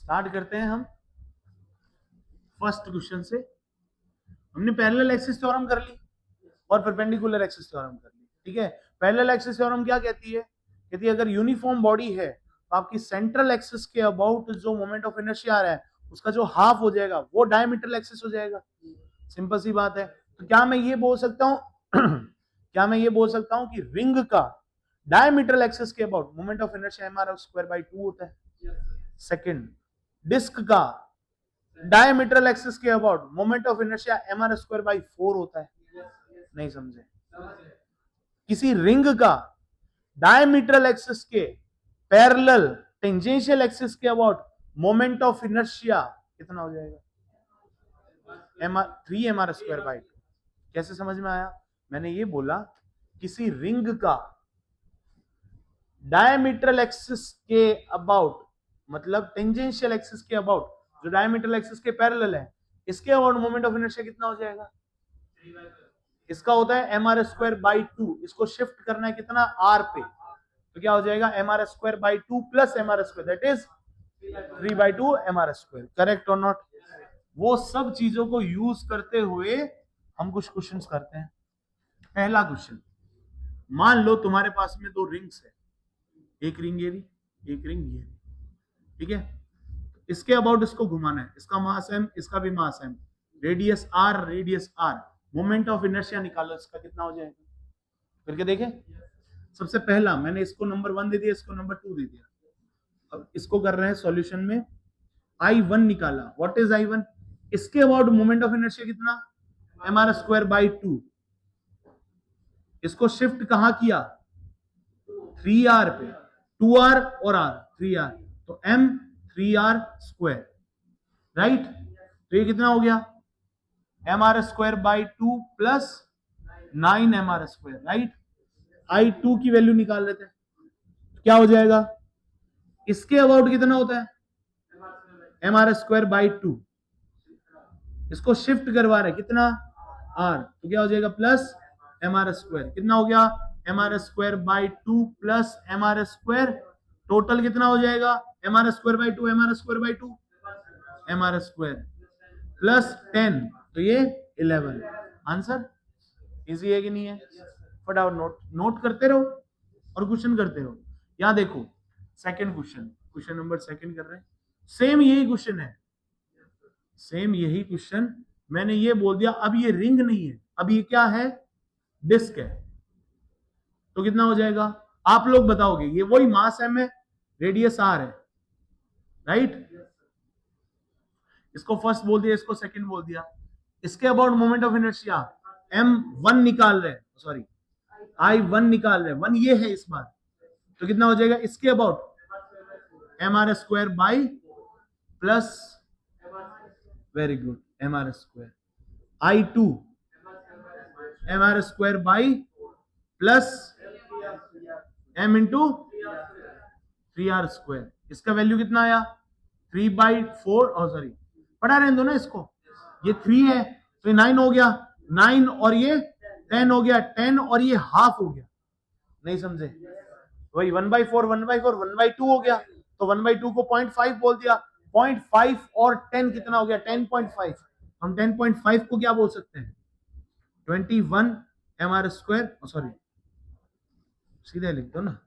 Start करते हैं हम फर्स्ट क्वेश्चन से। हमने पैरेलल एक्सिस थ्योरम कर ली और परपेंडिकुलर एक्सिस थ्योरम कर ली, ठीक है। पैरेलल एक्सिस थ्योरम क्या कहती है? कहती है अगर यूनिफॉर्म बॉडी है तो आपकी सेंट्रल एक्सिस के अबाउट जो मोमेंट ऑफ इनर्शिया आ रहा है उसका जो हाफ हो जाएगा वो डायमीटरल एक्सिस हो जाएगा। सिंपल सी बात है। तो क्या मैं ये बोल सकता हूं क्या मैं ये बोल सकता हूं कि रिंग का डायमीटरल एक्सिस के about moment of inertia mr²/2 होता है। सेकंड, डिस्क का डायमीटरल एक्सिस के about moment of inertia mr²/4 होता है। नहीं समझे? किसी रिंग का डायमीटरल एक्सिस के पैरेलल टेंजेंशियल एक्सिस के अबाउट मोमेंट ऑफ इनर्शिया कितना हो जाएगा? 3mr²/2। कैसे समझ में आया? मैंने ये बोला किसी रिंग का डायमीटरल एक्सिस के अबाउट, मतलब टेंजेंशियल एक्सिस के अबाउट, जो डायमीटरल एक्सिस के पैरेलल है, इसके अबाउट मोमेंट ऑफ इनर्शिया कितना हो जाएगा? इसका होता है mr²/2। इसको शिफ्ट करना है कितना? r पे, तो क्या हो जाएगा? mr²/2 plus mr², that is 3/2 mr²। Correct or not? वो सब चीजों को यूज करते हुए हम कुछ क्वेश्चंस करते हैं। पहला क्वेश्चन, मान लो तुम्हारे पास में दो रिंग्स है, एक रिंग ये रही, एक रिंग ये रही, ठीक है। इसके अबाउट इसको घुमाना है, इसका मास m, इसका भी मास m, radius r, radius r, moment of inertia निकालो, इसका कितना हो जाएगा? करके देखें। सबसे पहला मैंने इसको नंबर 1 दे दिया, इसको नंबर 2 दे दिया। अब इसको कर रहे हैं सॉल्यूशन में। I1 निकाला, व्हाट इज I1? इसके अबाउट मोमेंट ऑफ इनर्शिया कितना? mr²/2। इसको शिफ्ट कहां किया? 3r पे, 2r और r, 3r, तो m 3r², राइट। तो ये कितना हो गया? mr²/2 plus 9mr², right. I2 की वैल्यू निकाल लेते हैं, क्या हो जाएगा? इसके अबाउट कितना होता है? mr²/2। इसको शिफ्ट करवा रहे कितना? r, तो क्या हो जाएगा? Plus mr²। कितना हो गया? mr²/2 प्लस mr², टोटल कितना हो जाएगा? mr²/2 mr²/2 mr² प्लस 10, तो ये 11। आंसर इजी है कि नहीं है? फटाफट नोट करते रहो और क्वेश्चन करते रहो। यहां देखो second question, question number second कर रहे हैं। सेम यही क्वेश्चन है, सेम यही क्वेश्चन। मैंने ये बोल दिया अब ये रिंग नहीं है, अब ये क्या है? डिस्क है। तो कितना हो जाएगा? आप लोग बताओगे। ये वही मास m है, रेडियस r है, राइट। इसको फर्स्ट बोल दिया, इसको सेकंड बोल दिया। इसके about moment of inertia m1 निकाल रहे हैं, सॉरी I1 निकाल रहे हैं, 1 ये है इस बार, तो कितना हो जाएगा? इसके about mr² plus, very good, mr²। I2 mr² plus m into 3r²। इसका वैल्यू कितना आया? 3/4, और सॉरी पढ़ा रहने दो ना इसको। ये 3 है तो ये 9 हो गया, 9 और ये 10 हो गया, 10 और ये हाफ हो गया। नहीं समझे? वही 1/4 1/4 1/2 हो गया, तो 1/2 को 0.5 बोल दिया। 0.5 और 10 कितना हो गया? 10.5। हम 10.5 को क्या बोल सकते हैं? 21 mr², सॉरी सीधे लिख दो ना,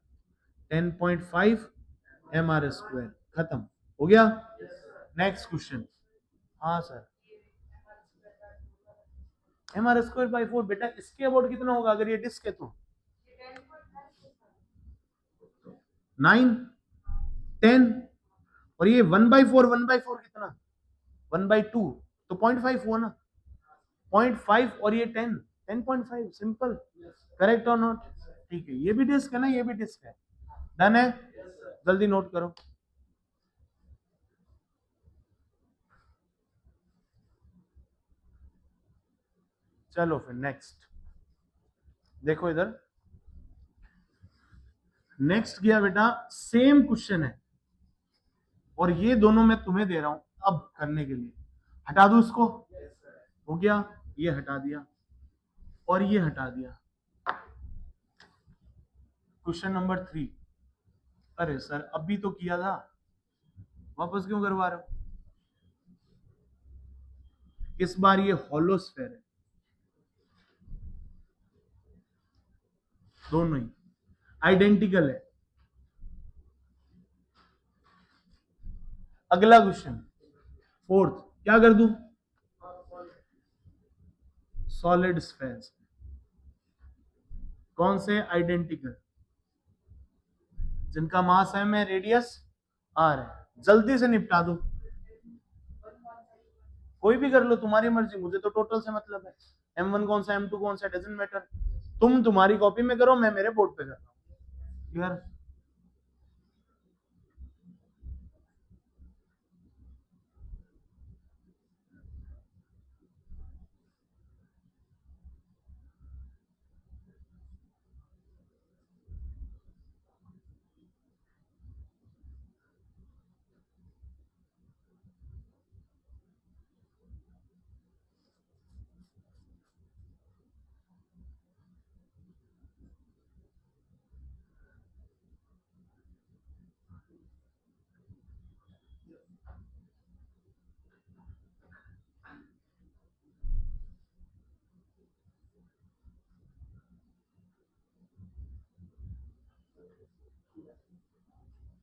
10.5 mr²। खत्म हो गया। Next question. हाँ सर, mr²/4 बेटा इसके अबाउट कितना होगा अगर ये डिस्क है तो? 9 10, और ये 1/4 1/4 कितना? 1/2, तो 0.5 हुआ ना, 0.5 और ये 10, 10.5, सिंपल। Correct or not? ठीक है, ये भी डिस्क है ना, ये भी डिस्क है। डन है? जल्दी नोट करो। चलो फिर नेक्स्ट देखो इधर। नेक्स्ट किया बेटा, सेम क्वेश्चन है और ये दोनों मैं तुम्हें दे रहा हूं अब करने के लिए। हटा दू इसको, हो गया, ये हटा दिया और ये हटा दिया। Question number 3। अरे सर अभी तो किया था, वापस क्यों करवा रहे हो? इस बार ये हॉलोस्फेयर है, दोनों ही आइडेंटिकल है। अगला क्वेश्चन फोर्थ, क्या कर दूं? Solid spheres. कौन से? आइडेंटिकल, जिनका मास एम है, रेडियस आर है। जल्दी से निपटा दो, कोई भी कर लो, तुम्हारी मर्जी, मुझे तो टोटल से मतलब है। M1 कौन सा, M2 कौन सा, डजंट मैटर। तुम तुम्हारी कॉपी में करो, मैं मेरे बोर्ड पे कर रहा हूँ यार।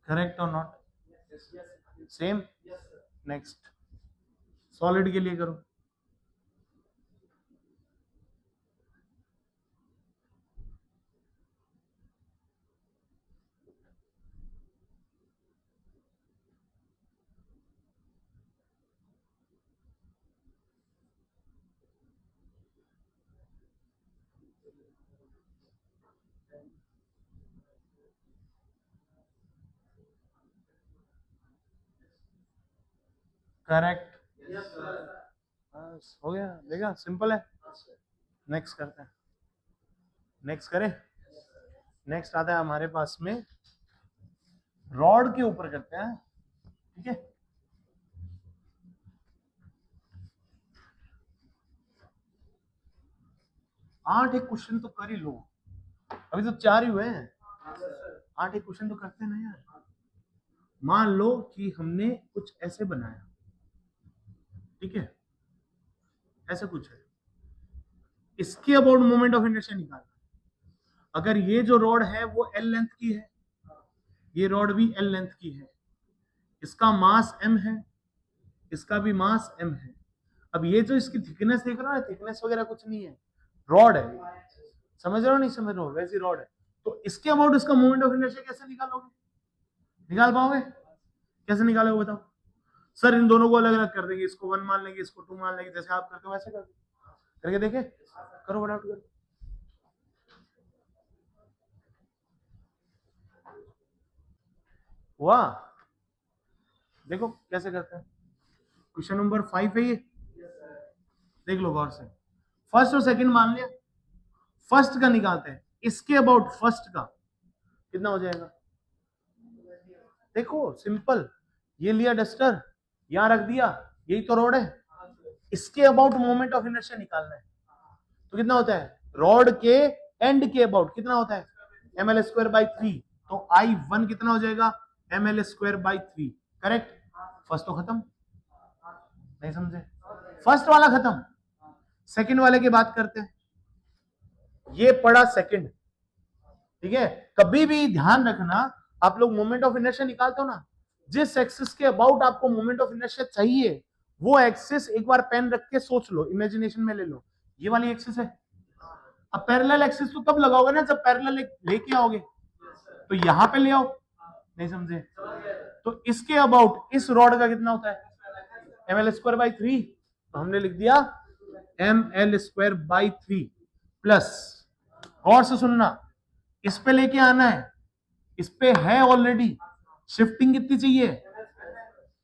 Correct or not? Same. Next, solid के लिए करो। करेक्ट, बस हो गया, देखा सिंपल है। नेक्स्ट करते हैं, नेक्स्ट करें। नेक्स्ट आता है हमारे पास में, रॉड के ऊपर करते हैं, ठीक है। आठ एक क्वेश्चन तो कर ही लो, अभी तो 4 ही हुए हैं। 8 एक क्वेश्चन तो करते हैं ना यार। मान लो कि हमने कुछ ऐसे बनाया, ठीक है, ऐसा कुछ है, इसके अबाउट मोमेंट ऑफ इनर्शिया निकालना। अगर ये जो रॉड है वो एल लेंथ की है, ये रॉड भी एल लेंथ की है, इसका मास m है, इसका भी मास m है। अब ये जो इसकी थिकनेस देख रहा है, थिकनेस वगैरह कुछ नहीं है, रॉड है। समझ रहे हो नहीं समझ रहे हो? वैसी रॉड है। तो इसके अबाउट इसका मोमेंट ऑफ इनर्शिया कैसे निकालोगे? निकाल पाओगे? कैसे निकालोगे बताओ? सर इन दोनों को अलग अलग कर देंगे, इसको 1 मान लेंगे, इसको 2 मान लेंगे, जैसे आप करते हो वैसे कर करके देखे। करो फटाफट करो। वाह, देखो कैसे करते हैं। क्वेश्चन नंबर 5 है ये, देख लो गौर से। फर्स्ट और सेकंड मान लिया, फर्स्ट का निकालते हैं, इसके अबाउट फर्स्ट का कितना हो जाएगा? देखो सिंपल, ये लिया डस्टर, यहां रख दिया, यही तो रोड है, इसके अबाउट मोमेंट ऑफ इनर्शिया निकालना है। तो कितना होता है? रॉड के एंड के अबाउट कितना होता है? ml²/3। तो I1 कितना हो जाएगा? ml²/3। करेक्ट। फर्स्ट तो खत्म, नहीं समझे? फर्स्ट वाला खत्म, सेकंड वाले की बात करते हैं। ये पड़ा सेकंड, ठीक है। कभी भी ध्यान रखना, आप लोग मोमेंट ऑफ इनर्शिया निकालते हो ना, जिस एक्सिस के अबाउट आपको मोमेंट ऑफ इनर्शिया चाहिए, वो एक्सिस एक बार पेन रख के सोच लो, इमेजिनेशन में ले लो, ये वाली एक्सिस है। अब पैरेलल एक्सिस तो तब लगाओगे ना जब पैरेलल लेके आओगे, तो यहां पे ले आओ, नहीं समझे? तो इसके अबाउट इस रॉड का कितना होता है? ml²/3। तो हमने लिख दिया ml²/3 प्लस, और से सुनना, इस पे लेके आना है, इस पे है ऑलरेडी, शिफ्टिंग कितनी चाहिए?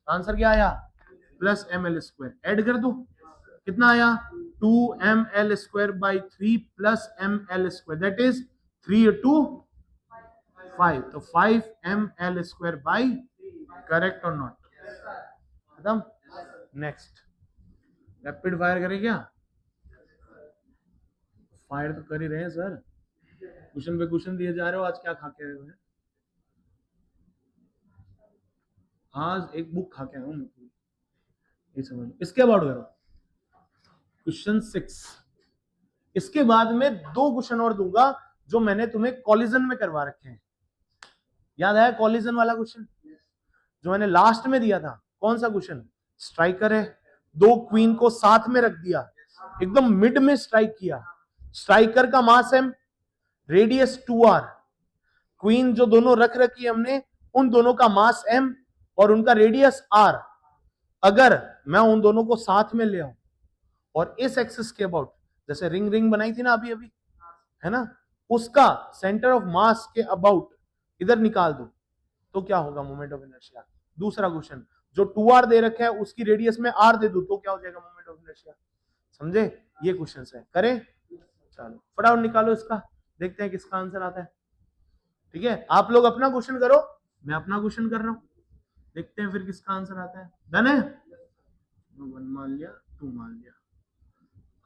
आंसर क्या आया? +ml²। ऐड कर दो, कितना आया? 2ml²/3 +ml², that is 3 to 5, तो 5ml²/, करेक्ट और नॉट? खत्म। नेक्स्ट, रैपिड फायर करें क्या? फायर तो कर ही रहे हैं सर, क्वेश्चन पे क्वेश्चन दिए जा रहे हो। आज क्या खा के आए हो? आज एक बुक खा के आया हूं मैं पूरी, ये समझ लो। इसके अबाउट करो क्वेश्चन 6। इसके बाद में 2 क्वेश्चन और दूंगा जो मैंने तुम्हें कॉलिजन में करवा रखे हैं। याद आया कॉलिजन वाला क्वेश्चन जो मैंने लास्ट में दिया था? कौन सा क्वेश्चन? स्ट्राइकर है, 2 क्वीन को साथ में रख दिया, एकदम मिड में स्ट्राइक किया, स्ट्राइकर का मास एम, रेडियस 2r, क्वीन जो दोनों रख रखी है हमने उन दोनों का मास m और उनका रेडियस r। अगर मैं उन दोनों को साथ में ले आऊं और इस एक्सिस के अबाउट, जैसे रिंग रिंग बनाई थी ना अभी अभी, है ना, उसका सेंटर ऑफ मास के अबाउट इधर निकाल दो तो क्या होगा मोमेंट ऑफ इनर्शिया। दूसरा क्वेश्चन, जो 2r दे रखा है उसकी रेडियस में r दे दो तो क्या हो जाएगा मोमेंट ऑफ इनर्शिया। समझे? ये क्वेश्चन है, करें? चलो फटाफट निकालो इसका, देखते हैं किसका आंसर आता है। ठीक है, आप लोग अपना क्वेश्चन करो, मैं अपना क्वेश्चन कर रहा हूं, देखते हैं फिर किसका आंसर आता है। डन है? 1 मान लिया, 2 मान लिया,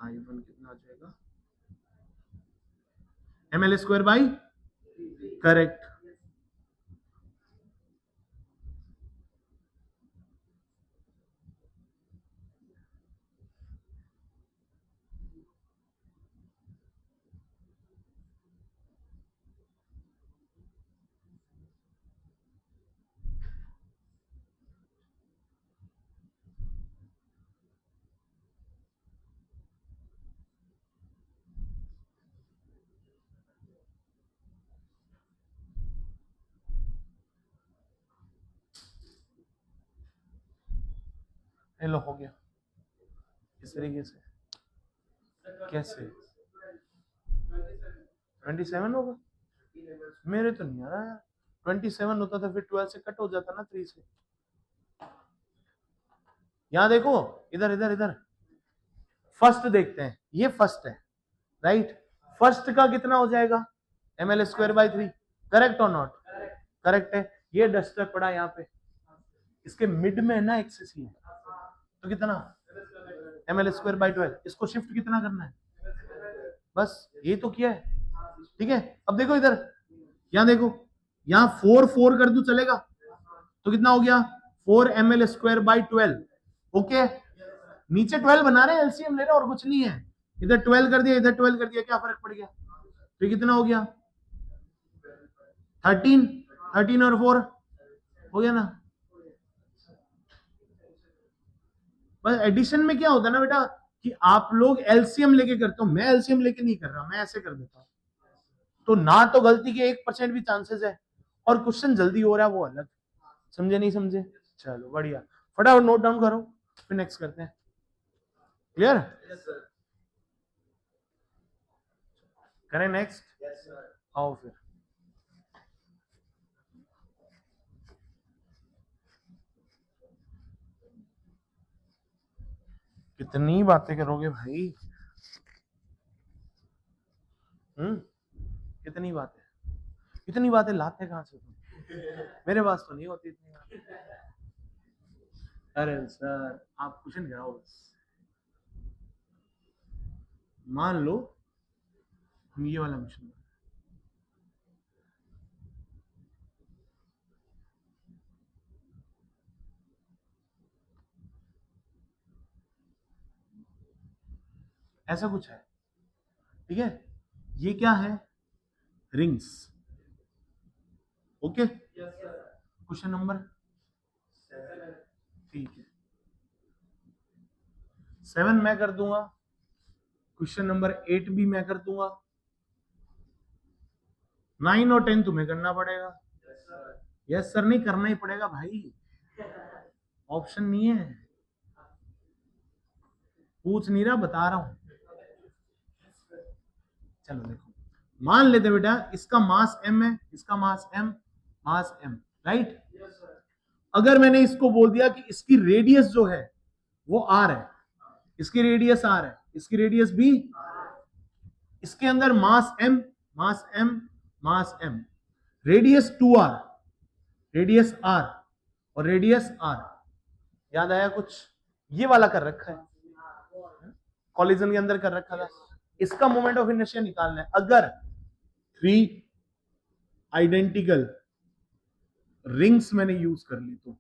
I1 कितना आ जाएगा? ml square by, correct. लो हो गया इस तरीके से। कैसे 27 होगा? मेरे तो नहीं आ रहा यार, 27 होता था फिर 12 से कट हो जाता ना 3 से। यहां देखो, इधर इधर इधर, फर्स्ट देखते हैं, ये फर्स्ट है राइट। फर्स्ट का कितना हो जाएगा? ml square by 3, correct or not? Correct है। ये डस्टर पड़ा यहाँ पे, इसके मिड में है ना एक्सिस ये, तो कितना ml स्क्वायर बाई 12, इसको शिफ्ट कितना करना है? बस ये तो किया है। ठीक है, अब देखो इधर, यहां देखो, यहां 4 4 कर दू चलेगा? तो कितना हो गया? 4 ml स्क्वायर बाई 12। ओके, नीचे 12 बना रहे हैं, एलसीएम ले रहे हैं और कुछ नहीं है। इधर 12 कर दिया, इधर 12 कर दिया, क्या फर्क पड़ गया? तो कितना हो गया? 13, 13 और 4 हो गया ना। बस एडिशन में क्या होता है ना बेटा कि आप लोग एलसीएम लेके करते हो, मैं एलसीएम लेके नहीं कर रहा, मैं ऐसे कर देता हूं। तो ना तो गलती के 1% भी चांसेस है और क्वेश्चन जल्दी हो रहा है वो अलग। समझे नहीं समझे? चलो बढ़िया, फटाफट नोट डाउन करो फिर नेक्स्ट करते हैं। क्लियर? करें नेक्स्ट? आओ फिर। कितनी बातें करोगे भाई? कितनी बातें, इतनी बातें लाते कहां से तुम? मेरे पास तो नहीं होती इतनी बातें। अरे सर आप क्वेश्चन कराओ बस। मान लो हम ये वाला क्वेश्चन, ऐसा कुछ है, ठीक है, ये क्या है? रिंग्स। ओके, क्वेश्चन नंबर, ठीक है, 7 मैं कर दूंगा, क्वेश्चन नंबर 8 भी मैं कर दूंगा, 9 और 10 तुम्हें करना पड़ेगा। यस सर, नहीं करना ही पड़ेगा भाई, ऑप्शन नहीं है, पूछ नहीं रहा, बता रहा हूं। चलो देखो, मान लेते बेटा इसका मास m है, इसका मास m राइट। अगर मैंने इसको बोल दिया कि इसकी रेडियस जो है वो r है, इसकी रेडियस r है, इसकी रेडियस b, इसके अंदर मास m, मास m, मास m, radius 2r, radius r और रेडियस r। याद आया कुछ? ये वाला कर रखा है, कॉलिजन के अंदर कर रखा था। इसका मोमेंट ऑफ इनर्शिया निकालना है। अगर 3 आइडेंटिकल रिंग्स मैंने यूज कर ली तो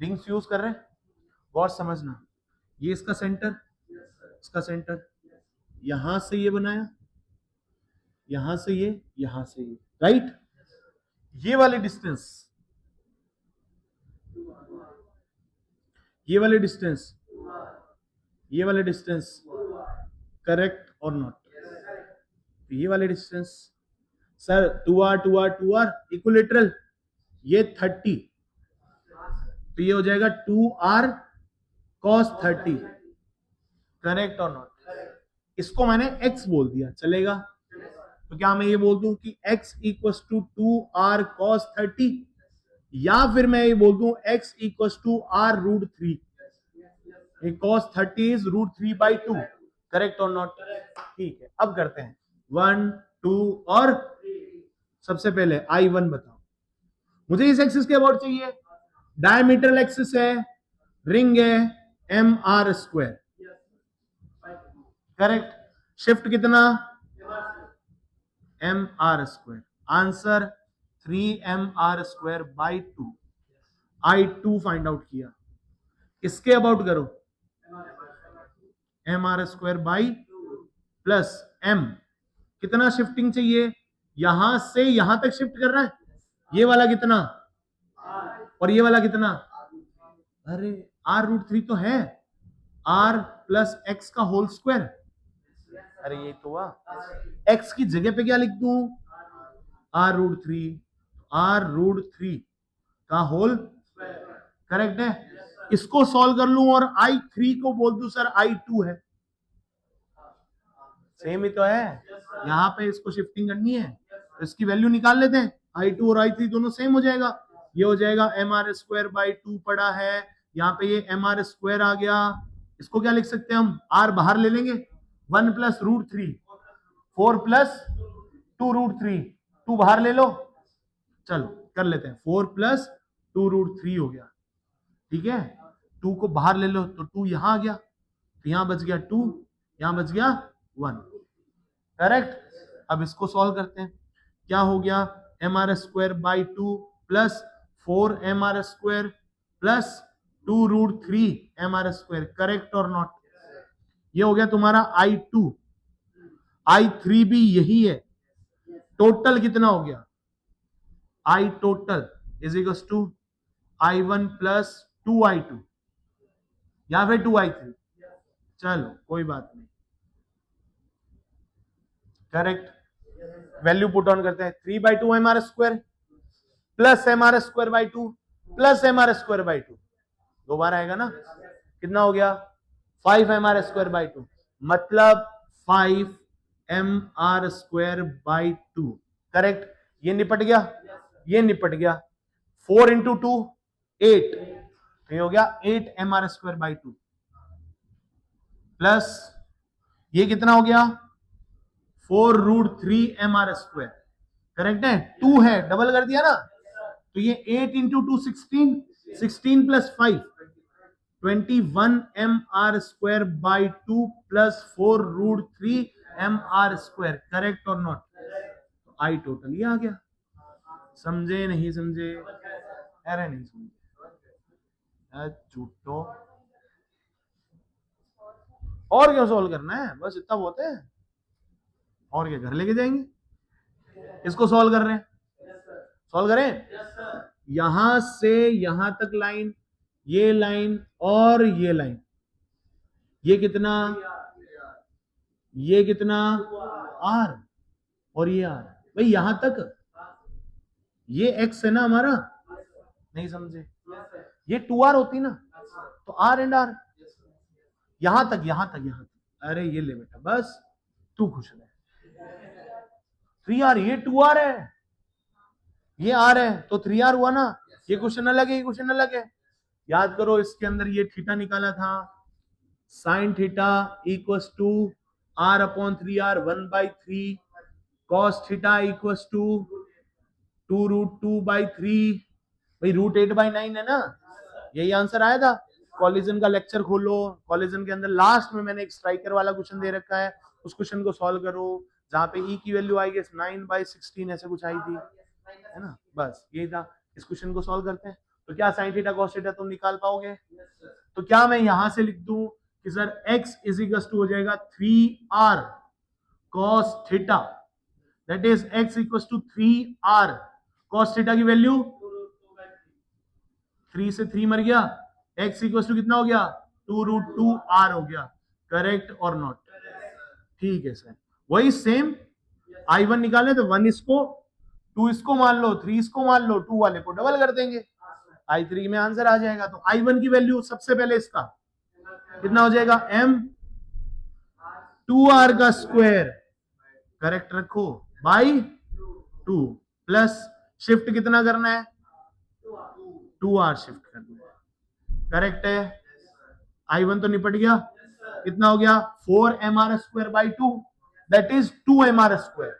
रिंग्स यूज कर रहे हैं, गौर समझना, ये इसका सेंटर, इसका सेंटर, यहां से ये बनाया, यहां से ये, यहां से ये, राइट। ये वाली डिस्टेंस, ये वाले डिस्टेंस, ये वाले डिस्टेंस, करेक्ट और नॉट? ये वाले distance sir 2r 2r 2r equilateral, ये 30, तो ये हो जाएगा 2r cos 30, correct or not? इसको मैंने x बोल दिया, चलेगा? तो क्या मैं ये बोल दूं कि x equal to 2r cos 30, या फिर मैं ये बोल दूं x equal to r root 3, cos 30 is root 3 by 2, correct or not? ठीक है, अब करते हैं 1 2 और सबसे पहले I1 बताओ, मुझे इस एक्सिस के अबाउट चाहिए, डायमीटरल एक्सिस है, रिंग है, mr स्क्वायर, करेक्ट? शिफ्ट कितना? mr square, answer 3mr square by 2, I2 find out किया, इसके अबाउट करो, mr square by plus m, कितना शिफ्टिंग चाहिए? यहां से यहां तक शिफ्ट कर रहा है, ये वाला कितना और ये वाला कितना? अरे r रूट 3 तो है, r प्लस x का होल स्क्वायर, अरे ये तो हुआ, x की जगह पे क्या लिख दूं? r रूट 3, r रूट 3 का होल, करेक्ट है? इसको सॉल्व कर लूं और I3 को बोल दूं सर I2 है, सेम ही तो है, यहां पे इसको शिफ्टिंग करनी है, तो इसकी वैल्यू निकाल लेते हैं, I2 और I3 दोनों सेम हो जाएगा, ये हो जाएगा mr स्क्वायर बाई 2 पड़ा है, यहाँ पे ये mr स्क्वायर आ गया, इसको क्या लिख सकते हैं हम? r बाहर ले लेंगे, 1 प्लस रूट 3, 4 प्लस 2 रूट 3, 2 बाहर ले लो, चलो कर लेते हैं, 4 प्लस 2 रूट 3 हो गया, ठीक है? 2 को बाहर ले लो तो 2 यहां आ गया, तो यहां बच गया 2, यहां बच गया 1, करेक्ट? अब इसको सॉल्व करते हैं, क्या हो गया? mr square by 2 plus 4 mr square plus 2 root 3 mr square, correct or not? ये हो गया तुम्हारा I2, I3 भी यही है, टोटल कितना हो गया? I total is equal to I1 plus 2I2 या फिर 2I3, चलो कोई बात नहीं, करेक्ट? वैल्यू पुट ऑन करते हैं, 3 by 2 mr square plus mr square by 2 plus mr square by 2, दो बार आएगा ना, कितना हो गया? 5 mr स्क्वायर बाई 2, मतलब 5 mr स्क्वायर बाई 2, करेक्ट? ये निपट गया, ये निपट गया, 4 इंटू 2 8, तो ये हो गया 8 mr स्क्वायर बाई 2 प्लस ये कितना हो गया? 4 रूट 3 mr स्क्वायर, करेक्ट है? 2 है, डबल कर दिया ना, तो ये 8 into 2 16, 16 plus 5 21 mr square by 2 plus 4 root 3 mr square, correct or not? तो आई टोटल ये आ गया, समझे नहीं समझे? अरे नहीं समझे, झूठो, और क्यों सोल्व करना है, बस इतना बहुत है, और क्या घर लेके जाएंगे? इसको सॉल्व कर रहे हैं, सॉल्व करें, यहां से यहां तक लाइन, ये लाइन और ये लाइन, ये कितना? ये कितना? r, और ये r, भाई यहां तक, ये x है ना हमारा, नहीं समझे? ये 2r होती ना, तो r एंड r, यहां तक यहां तक यहां तक, अरे ये ले बेटा, बस तू खुश रहे, 3r, ये 2r है, ये r है, तो 3r हुआ ना, ये क्वेश्चन अलग है, ये क्वेश्चन अलग है, याद करो इसके अंदर ये थीटा निकाला था, sine theta equals to r upon 3r 1/3, cos theta equals to 2 root 2/3, भाई रूट 8/9 है ना, यही आंसर आया था। कॉलिजन का लेक्चर खोलो, कॉलिजन के अंदर लास्ट में मैंने एक स्ट्राइकर वाला क्वेश्चन दे रखा है, उस क्वेश्चन को सॉल्व करो, जहां पे e की वैल्यू आई गेस 9/16 ऐसे कुछ आई थी, है ना, बस यही था, इस क्वेश्चन को सॉल्व करते हैं, तो क्या साइन थीटा कॉस थीटा तुम निकाल पाओगे? तो क्या मैं यहां से लिख दूं कि sir x is equal to हो जाएगा 3r cos theta, that is x equal to 3r cos theta की वैल्यू 3 से 3 मर गया, x इक्वल टू कितना हो गया 2√2r हो गया। Correct or not? ठीक है सर, वही सेम I1 निकाले तो 1 इसको 2 इसको मान लो 3 इसको मान लो 2 वाले को डबल कर देंगे, I3 में आंसर आ जाएगा। तो I1 की वैल्यू सबसे पहले इसका कितना हो जाएगा m 2r का स्क्वायर करेक्ट रखो बाई 2 प्लस शिफ्ट कितना करना है 2r शिफ्ट करना है। करेक्ट है? I1 तो निपट गया, कितना हो गया 4mr square by 2 that is 2mr square,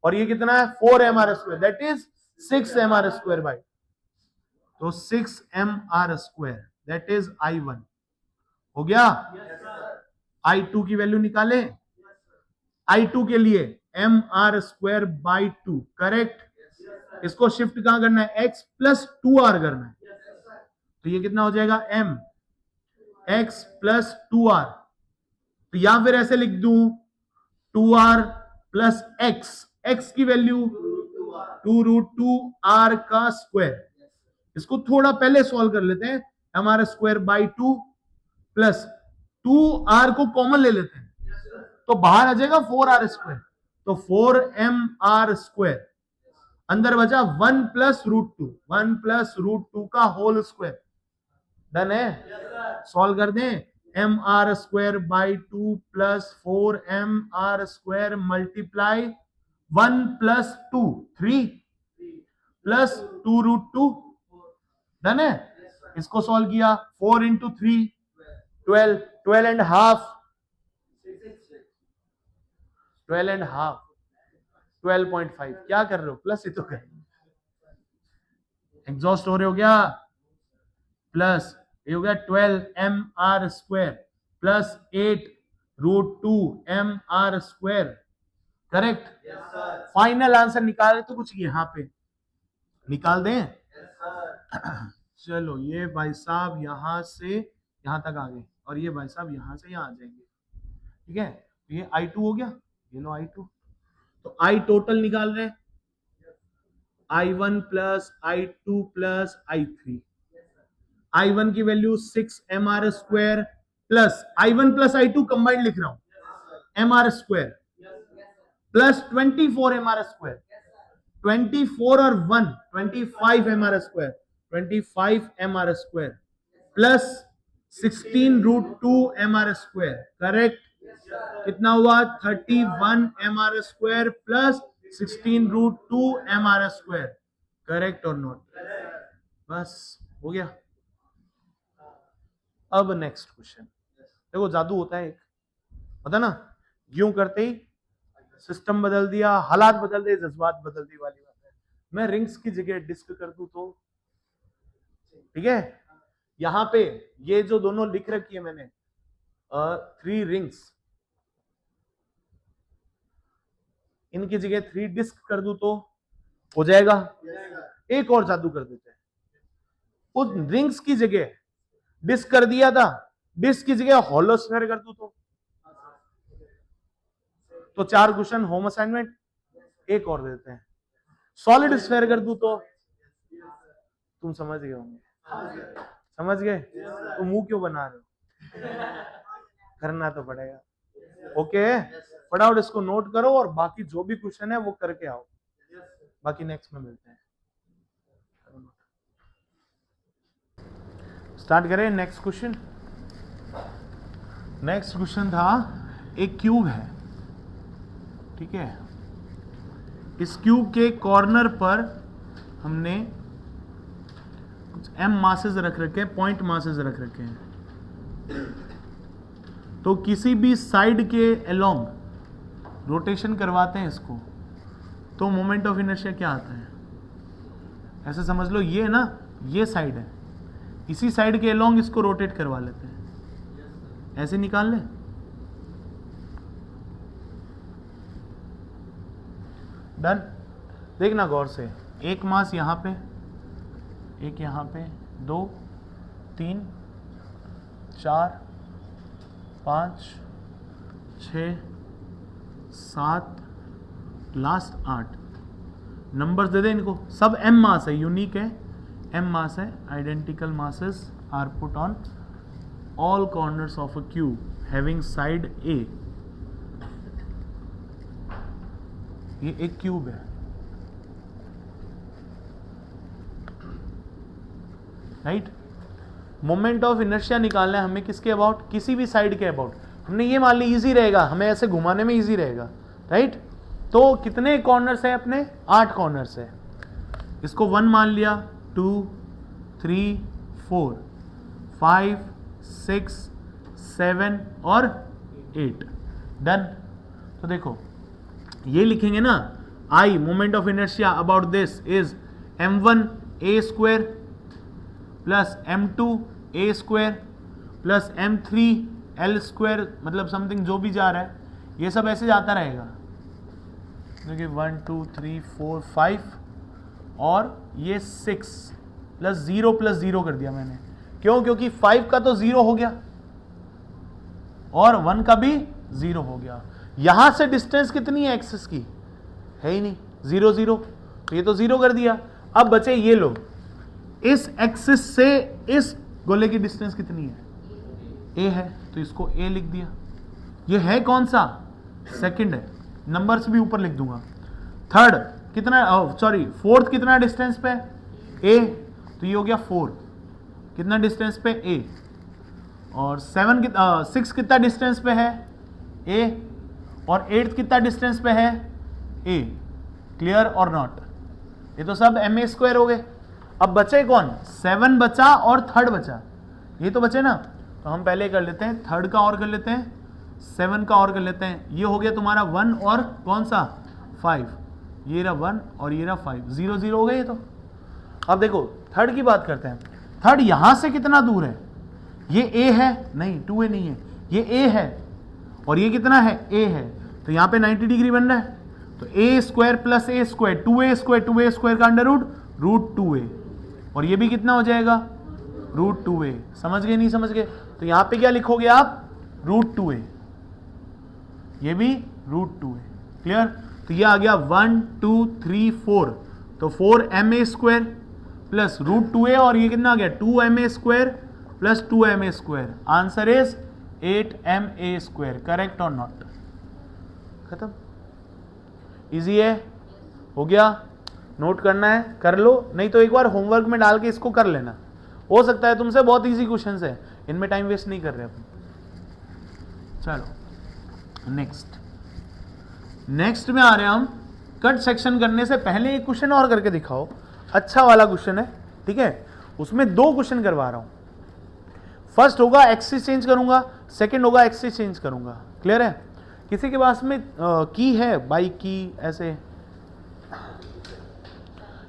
और ये कितना है 4mr square that is 6mr square by, तो 6mr square that is I1 हो गया। I2 की वैल्यू निकाले, I2 के लिए mr स्क्वायर बाई 2 करेक्ट, इसको शिफ्ट कहां करना है x प्लस 2r करना है, तो ये कितना हो जाएगा m x प्लस 2r, तो या फिर ऐसे लिख दूं 2r प्लस x की वैल्यू 2√2r का स्क्वायर, इसको थोड़ा पहले सॉल्व कर लेते हैं, हमारा स्क्वायर बाई 2 प्लस 2r को कॉमन ले लेते हैं तो बाहर आ जाएगा 4r स्क्वायर, तो 4mr स्क्वायर, अंदर बचा 1 प्लस रूट टू का होल स्क्वायर। डन है? सॉल्व कर दें, mr square by 2 plus 4mr square multiply 1 plus 2 3 plus 2√2। Done है? इसको सॉल्व किया 4 इंटू 3 12 एंड हाफ 12.5 क्या कर रहे हो प्लस ही तो कर, एग्जॉस्ट हो रहे हो क्या? प्लस ये हो गया 12mr square plus 8√2mr square correct. Final answer निकाले तो कुछ यहां पे निकाल दें। चलो ये भाई साहब यहां से यहां तक आ गए और ये भाई साहब यहां से यहां आ जाएंगे, ठीक है? ये I2 हो गया, ये लो I2, तो I टोटल निकाल रहे हैं I1 plus I2 plus I3, I1 की value 6mr square plus I1 plus I2 combined लिख रहा हूं mr square plus 24mr square, 24 और 1 25mr square 25mr square plus 16√2mr square correct, कितना हुआ 31mr square plus 16√2mr square correct or not? बस हो गया। अब नेक्स्ट क्वेश्चन देखो, जादू होता है एक, पता ना, यूं करते ही सिस्टम बदल दिया, हालात बदल दिए, जज्बात बदल दी वाली बात है। मैं रिंग्स की जगह डिस्क कर दूं तो ठीक है? यहां पे ये जो दोनों लिख रखी है मैंने 3 रिंग्स, इनकी जगह 3 डिस्क कर दूं तो हो जाएगा? एक और जादू कर देते हैं, उस रिंग्स की जगह डिस्क कर दिया था, डिस्क की जगह हॉलो स्फीयर कर दूं तो 4 क्वेश्चन होम असाइनमेंट। एक और देते हैं, सॉलिड स्फीयर कर दूं तो तुम समझ गए होंगे, समझ गए? तो मुंह क्यों बना रहे हो? करना तो पड़ेगा। ओके, फटाफट इसको नोट करो और बाकी जो भी क्वेश्चन है वो करके आओ, बाकी नेक्स्ट में मिलते हैं। स्टार्ट करें नेक्स्ट क्वेश्चन। नेक्स्ट क्वेश्चन था, एक क्यूब है, ठीक है? इस क्यूब के कॉर्नर पर हमने कुछ m मासेस रख रखे हैं, पॉइंट मासेस रख रखे हैं, तो किसी भी साइड के अलोंग रोटेशन करवाते हैं इसको, तो मोमेंट ऑफ इनर्शिया क्या आता है? ऐसे समझ लो, ये ना, ये साइड है, इसी साइड के अलोंग इसको रोटेट करवा लेते हैं, ऐसे निकाल लें। डन? देखना गौर से, एक मास यहां पे, एक यहां पे, 2 3 4 5 6 7 लास्ट 8 नंबर्स दे दे इनको, सब m मास है, यूनिक है, m मास है. Identical masses are put on all corners of a cube having side a. ये एक क्यूब है, राइट. मोमेंट ऑफ इनर्शिया निकालना है हमें किसके अबाउट, किसी भी साइड के अबाउट. हमने ये मान ली इजी रहेगा, हमें ऐसे घुमाने में इजी रहेगा, राइट. तो कितने कॉर्नर्स है अपने, 8 कॉर्नर्स है. इसको 1 मान लिया, 2 3 4 5 6 7 और 8. डन. तो देखो ये लिखेंगे ना, I moment of inertia about this is m1 a square plus m2 a square plus m3 l square, मतलब समथिंग जो भी जा रहा है ये सब ऐसे जाता रहेगा. देखिए 1 2 3 4 5 और ये 6 प्लस 0 कर दिया मैंने. क्यों, क्योंकि 5 का तो 0 हो गया और 1 का भी 0 हो गया. यहां से डिस्टेंस कितनी है एक्सिस की, है ही नहीं, 0 0, तो ये तो 0 कर दिया. अब बचे ये लोग, इस एक्सिस से इस गोले की डिस्टेंस कितनी है, a है, तो इसको a लिख दिया. ये है कौन सा, सेकंड है, नंबर्स भी ऊपर लिख दूंगा. थर्ड कितना, सॉरी फोर्थ कितना डिस्टेंस पे है, a, तो ये हो गया 4. कितना डिस्टेंस पे, a. और 6 कितना डिस्टेंस पे है, a. और 8 कितना डिस्टेंस पे है, a. क्लियर और नॉट. ये तो सब ma स्क्वायर हो गए. अब बचे कौन, 7 बचा और थर्ड बचा, ये तो बचे ना. तो हम पहले कर लेते हैं थर्ड का और कर लेते हैं, 7 का और कर लेते हैं. ये हो गया तुम्हारा 1 और कौन सा 5, ये रहा 1 और ये रहा 5, 0 0 हो गए ये तो. अब देखो थर्ड की बात करते हैं. थर्ड यहां से कितना दूर है, ये a है, नहीं 2a नहीं है, ये a है और ये कितना है, a है. तो यहां पे 90 डिग्री बन रहा है. तो a square plus a square, 2a square का अंडर रूट 2a, और ये भी कितना हो जाएगा, रूट 2a. समझ गए नहीं समझ गए. तो यहां पे क्या लिखोगे आप, रूट 2a, ये भी रूट 2a. क्लियर. तो ये आ गया 1 2 3 4, तो 4ma square plus root 2a, और ये कितना आ गया 2ma square plus 2ma square. Answer is 8ma square. Correct or not. खत्म. इजी है, हो गया. नोट करना है कर लो, नहीं तो एक बार होमवर्क में डाल के इसको कर लेना. हो सकता है तुमसे बहुत इजी क्वेश्चंस है, इनमें टाइम वेस्ट नहीं कर रहे अपन. चलो नेक्स्ट में आ रहे हैं हम. कट सेक्शन करने से पहले एक क्वेश्चन और करके दिखाओ. अच्छा वाला क्वेश्चन है, ठीक है. उसमें 2 क्वेश्चन करवा रहा हूं. फर्स्ट होगा एक्सिस चेंज करूंगा, सेकंड होगा एक्सिस चेंज करूंगा. क्लियर है. किसी के पास में की है, बाइक की, ऐसे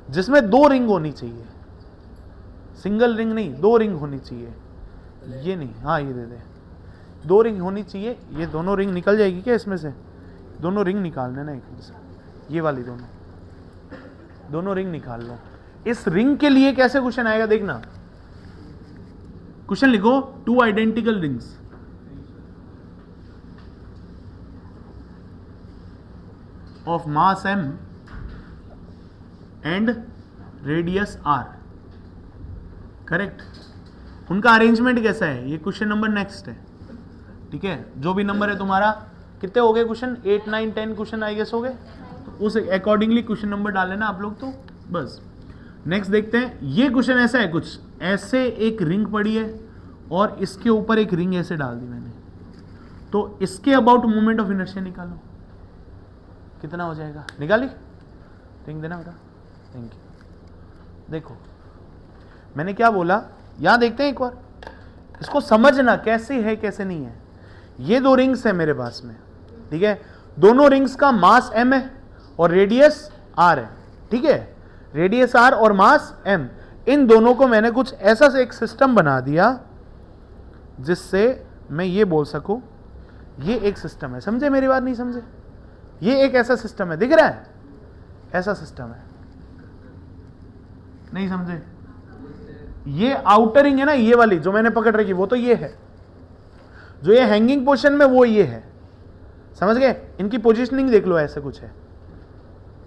जिसमें 2 रिंग होनी चाहिए, सिंगल रिंग नहीं, 2 रिंग होनी चाहिए. ये नहीं, हाँ ये दे दे, 2 रिंग होनी चाहिए. ये दोनों रिंग निकल जाएगी क्या इसमें से, दोनों रिंग निकालने ना एक से, ये वाली दोनों रिंग निकाल लो. इस रिंग के लिए कैसे क्वेश्चन आएगा देखना. क्वेश्चन लिखो, 2 identical rings of mass m and radius r. Correct. उनका अरेंजमेंट कैसा है, ये क्वेश्चन नंबर नेक्स्ट है. ठीक है, जो भी नंबर है तुम्हारा, कितने हो गए क्वेश्चन, 8 9 10 क्वेश्चन आई गेस हो गए. तो उस अकॉर्डिंगली क्वेश्चन नंबर डाल लेना आप लोग. तो बस नेक्स्ट देखते हैं. ये क्वेश्चन ऐसा है, कुछ ऐसे एक रिंग पड़ी है और इसके ऊपर एक रिंग ऐसे डाल दी मैंने. तो इसके अबाउट मोमेंट ऑफ इनर्शिया निकालो, कितना हो जाएगा. निकाली, रिंग देना बेटा. Thank you. देखो मैंने क्या बोला, यहां देखते हैं एक बार, इसको समझना कैसे है कैसे नहीं है. ये 2 रिंग्स है मेरे पास में, ठीक है. दोनों रिंग्स का मास m है और रेडियस r है. ठीक है, रेडियस r और मास m, इन दोनों को मैंने कुछ ऐसा से एक सिस्टम बना दिया जिससे मैं ये बोल सकूं ये एक सिस्टम है. समझे मेरी बात, नहीं समझे. ये एक ऐसा सिस्टम है, दिख रहा है, ऐसा सिस्टम है. नहीं समझे. ये आउटरिंग है ना, ये वाली जो मैंने पकड़ रखी वो तो ये है, जो ये हैंगिंग पोजीशन में वो ये है, समझ गए? इनकी पोजीशनिंग देख लो, ऐसे कुछ है।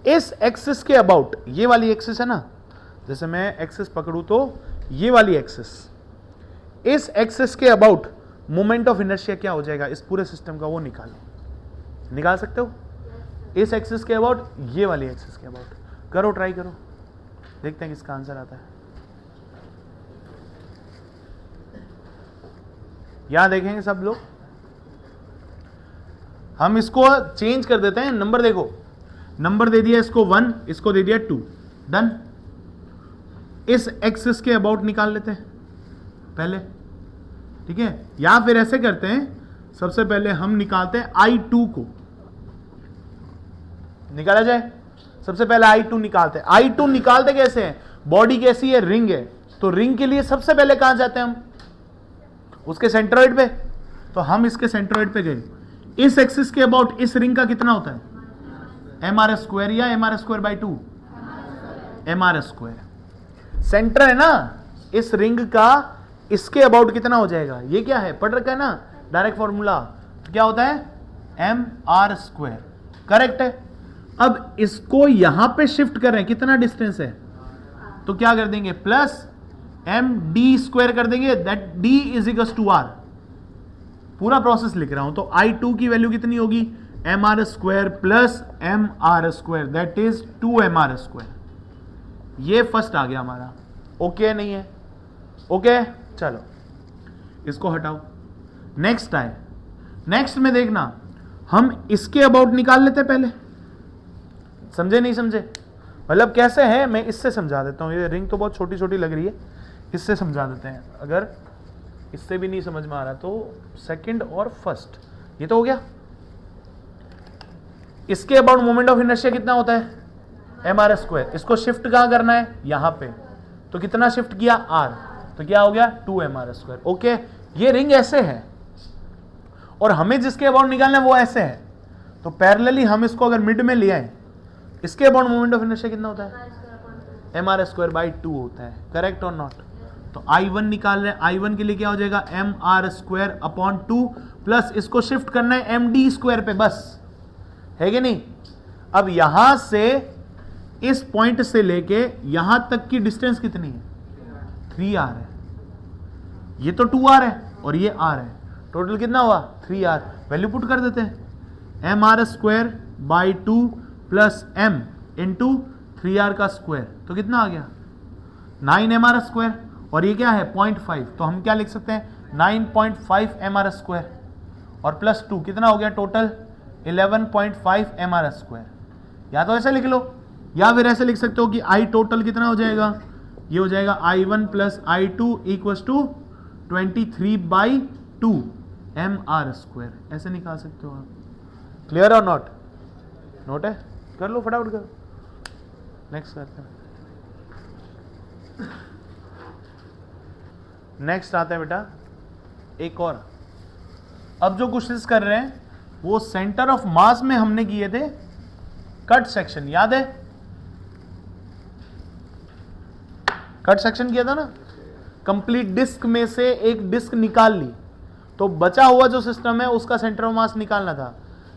इस एक्सिस के अबाउट, ये वाली एक्सिस है ना, जैसे मैं एक्सिस पकड़ूं तो ये वाली एक्सिस, इस एक्सिस के अबाउट मोमेंट ऑफ इनर्शिया क्या हो जाएगा इस पूरे सिस्टम का, वो निकालो। निकाल सकते हो? इस एक्सिस के अबाउट, ये वाली एक्सिस के अबाउट। करो, ट्राई करो, देखते हैं किसका आंसर आता है। यहां देखेंगे सब लोग, हम इसको चेंज कर देते हैं। नंबर देखो, नंबर दे दिया इसको 1, इसको दे दिया 2, डन। इस एक्सिस के अबाउट निकाल लेते हैं पहले, ठीक है? या फिर ऐसे करते हैं, सबसे पहले हम निकालते हैं I2 को, निकाला जाए। सबसे पहले I2 निकालते हैं। I2 निकालते कैसे हैं? बॉडी कैसी है? रिंग है, तो रिंग के लिए सबसे पहले कहां जाते हैं हम? उसके सेंट्रोइड पे। तो हम इसके सेंट्रोइड पे गए। इस एक्सिस के अबाउट इस रिंग का कितना होता है? mr स्क्वायर या mr square by 2? mr square. Centre है ना इस रिंग का, इसके अबाउट कितना हो जाएगा? ये क्या है, पढ़ रखा है ना डायरेक्ट फॉर्मूला, तो क्या होता है? mr स्क्वायर, करेक्ट है। अब इसको यहां पे शिफ्ट कर रहे हैं, कितना डिस्टेंस है? तो क्या कर देंगे? प्लस md स्क्वायर कर देंगे, that d is equal to r। पूरा प्रोसेस लिख रहा हूं, तो I2 की वैल्यू कितनी होगी? mr square plus mr square, that is 2mr square. ये फर्स्ट आ गया हमारा, ओके नहीं है? ओके, चलो इसको हटाओ। नेक्स्ट आए, नेक्स्ट में देखना, हम इसके अबाउट निकाल लेते पहले। समझे नहीं समझे? मतलब कैसे है, मैं इससे समझा देता हूं। ये रिंग तो बहुत छोटी छोटी लग रही है, इससे समझा देते हैं। अगर इससे भी नहीं समझ में आ रहा तो सेकंड और फर्स्ट, ये तो हो गया। इसके अबाउट मोमेंट ऑफ इनर्शिया कितना होता है? mr square. इसको शिफ्ट कहां करना है? यहां पे, तो कितना शिफ्ट किया? r, तो क्या हो गया? 2mr square. ओके, ये रिंग ऐसे है और हमें जिसके अबाउट निकालना है वो ऐसे है, तो पैरेलली हम इसको अगर मिड में ले आए, इसके अबाउट मोमेंट ऑफ इनर्शिया कितना होता है? mr स्क्वायर बाई 2 होता है, करेक्ट और नॉट? तो I1 निकाल रहे हैं, I1 के लिए क्या हो जाएगा? mr स्क्वायर अपॉन 2, प्लस इसको शिफ्ट करना है md स्क्वायर पे, बस है कि नहीं? अब यहां से इस पॉइंट से लेके यहां तक की डिस्टेंस कितनी है? 3r है। ये तो 2r है और ये r है, टोटल कितना हुआ? 3r। वैल्यू पुट कर देते हैं, mr square by 2 plus m into 3r का स्क्वायर, तो कितना आ गया? 9mr square. और ये क्या है? 0.5, तो हम क्या लिख सकते हैं? 9.5 mr स्क्वायर और प्लस 2 कितना हो गया टोटल? 11.5 mr square. या तो ऐसे लिख लो, या फिर ऐसे लिख सकते हो कि I टोटल कितना हो जाएगा? ये हो जाएगा I1 plus I2 equals to 23/2 mr square. ऐसे निकाल सकते हो आप। क्लियर और नॉट? नोट है? कर लो, फटाफट करो। नेक्स्ट करते हैं। नेक्स्ट आता है बेटा एक और। अब जो क्वेश्चंस कर रहे हैं वो सेंटर ऑफ मास में हमने किए थे कट सेक्शन, याद है? कट सेक्शन किया था ना, कंप्लीट डिस्क में से एक डिस्क निकाल ली, तो बचा हुआ जो सिस्टम है उसका सेंटर ऑफ मास निकालना था।